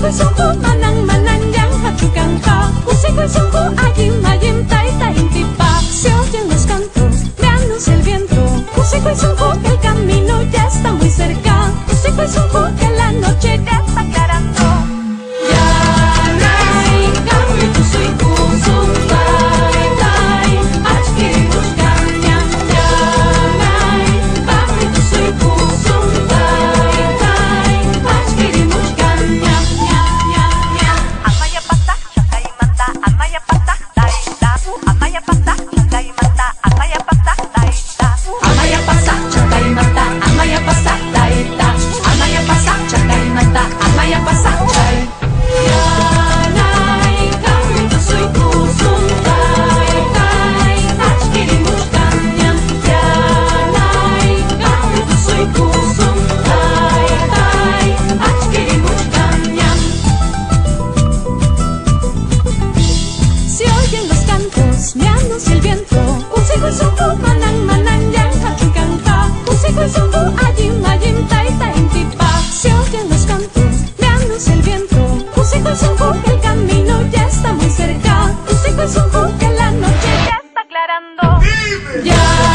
Kusikoy sungku manang manang yang hachukan ka. Kusikoy sungku ayim ayim tai tai intipa. Se oyen los cantos, me anuncia el viento. Kusikoy sungku que el camino ya está muy cerca. Kusikoy sungku que la noche ya está aclarando. El camino ya está muy cerca. Kusikoy sungku que la noche ya está aclarando. Ya